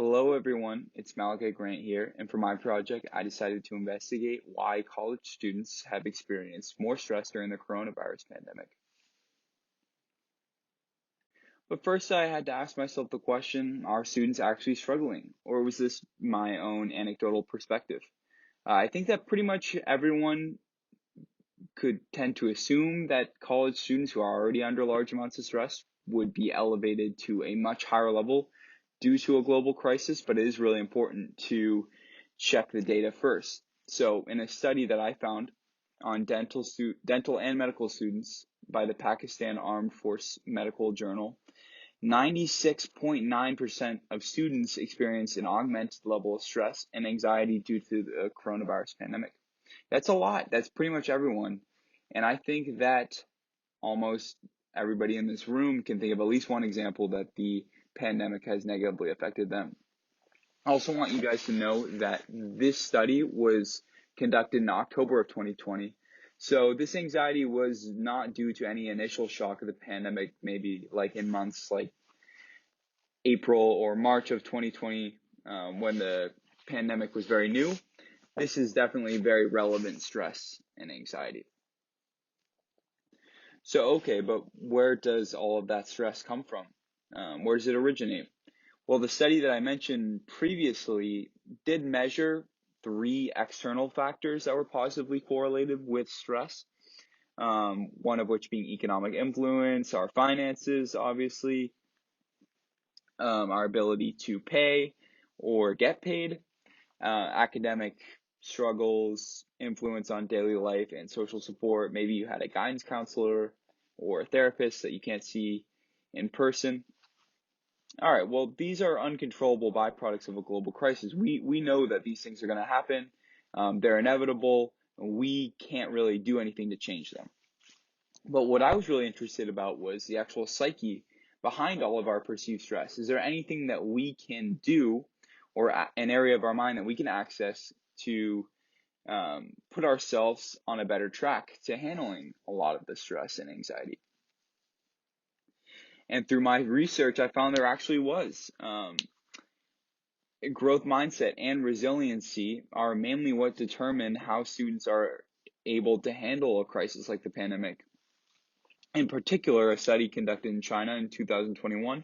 Hello everyone, it's Malachi Grant here, and for my project, I decided to investigate why college students have experienced more stress during the coronavirus pandemic. But first, I had to ask myself the question, are students actually struggling, or was this my own anecdotal perspective? I think that pretty much everyone could tend to assume that college students who are already under large amounts of stress would be elevated to a much higher level due to a global crisis, but it is really important to check the data first. So in a study that I found on dental and medical students by the Pakistan Armed Force Medical Journal, 96.9% of students experienced an augmented level of stress and anxiety due to the coronavirus pandemic. That's a lot. That's pretty much everyone. And I think that almost everybody in this room can think of at least one example that the pandemic has negatively affected them. I also want you guys to know that this study was conducted in October of 2020. So this anxiety was not due to any initial shock of the pandemic, maybe like in months like April or March of 2020, when the pandemic was very new. This is definitely very relevant stress and anxiety. So, okay, but where does all of that stress come from? Where does it originate? Well, the study that I mentioned previously did measure 3 external factors that were positively correlated with stress. One of which being economic influence, our finances, obviously, our ability to pay or get paid, academic struggles, influence on daily life and social support. Maybe you had a guidance counselor or a therapist that you can't see in person. All right, well, these are uncontrollable byproducts of a global crisis. We know that these things are going to happen. They're inevitable. We can't really do anything to change them. But what I was really interested about was the actual psyche behind all of our perceived stress. Is there anything that we can do or an area of our mind that we can access to put ourselves on a better track to handling a lot of the stress and anxiety? And through my research, I found there actually was. Growth mindset and resiliency are mainly what determine how students are able to handle a crisis like the pandemic. In particular, a study conducted in China in 2021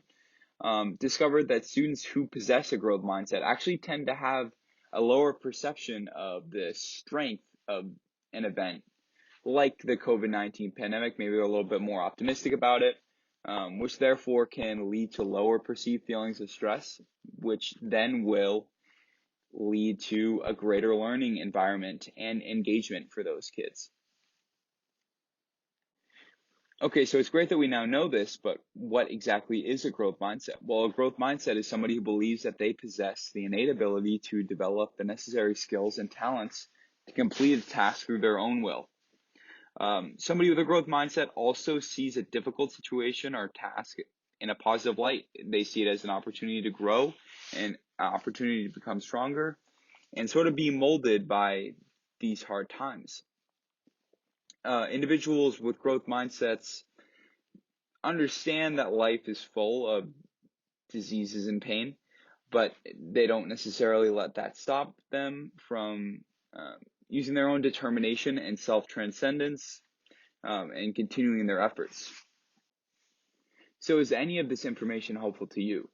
discovered that students who possess a growth mindset actually tend to have a lower perception of the strength of an event like the COVID-19 pandemic. Maybe they're a little bit more optimistic about it, which therefore can lead to lower perceived feelings of stress, which then will lead to a greater learning environment and engagement for those kids. Okay, so it's great that we now know this, but what exactly is a growth mindset? Well, a growth mindset is somebody who believes that they possess the innate ability to develop the necessary skills and talents to complete a task through their own will. Somebody with a growth mindset also sees a difficult situation or task in a positive light. They see it as an opportunity to grow and an opportunity to become stronger and sort of be molded by these hard times. Individuals with growth mindsets understand that life is full of diseases and pain, but they don't necessarily let that stop them from using their own determination and self-transcendence and continuing their efforts. So is any of this information helpful to you?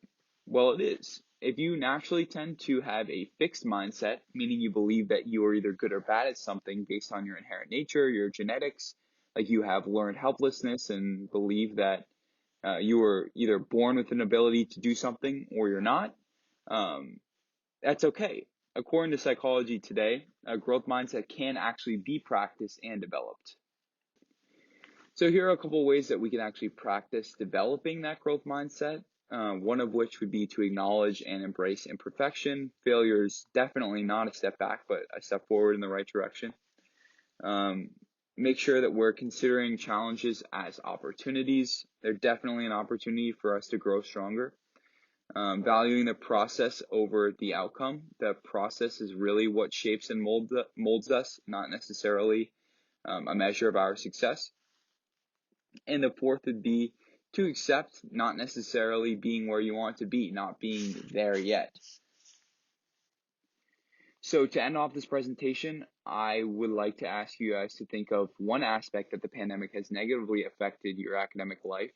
Well, it is. If you naturally tend to have a fixed mindset, meaning you believe that you are either good or bad at something based on your inherent nature, your genetics, like you have learned helplessness and believe that you were either born with an ability to do something or you're not, that's okay. According to Psychology Today, a growth mindset can actually be practiced and developed. So here are a couple ways that we can actually practice developing that growth mindset. One of which would be to acknowledge and embrace imperfection. Failure is definitely not a step back, but a step forward in the right direction. Make sure that we're considering challenges as opportunities. They're definitely an opportunity for us to grow stronger. Valuing the process over the outcome. The process is really what shapes and molds us, not necessarily a measure of our success. And the fourth would be to accept not necessarily being where you want to be, not being there yet. So to end off this presentation, I would like to ask you guys to think of one aspect that the pandemic has negatively affected your academic life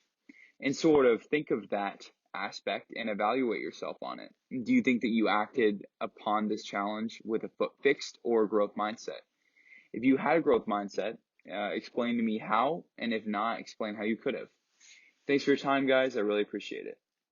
and sort of think of that aspect and evaluate yourself on it. Do you think that you acted upon this challenge with a fixed or growth mindset? If you had a growth mindset, explain to me how, and if not, explain how you could have. Thanks for your time, guys. I really appreciate it.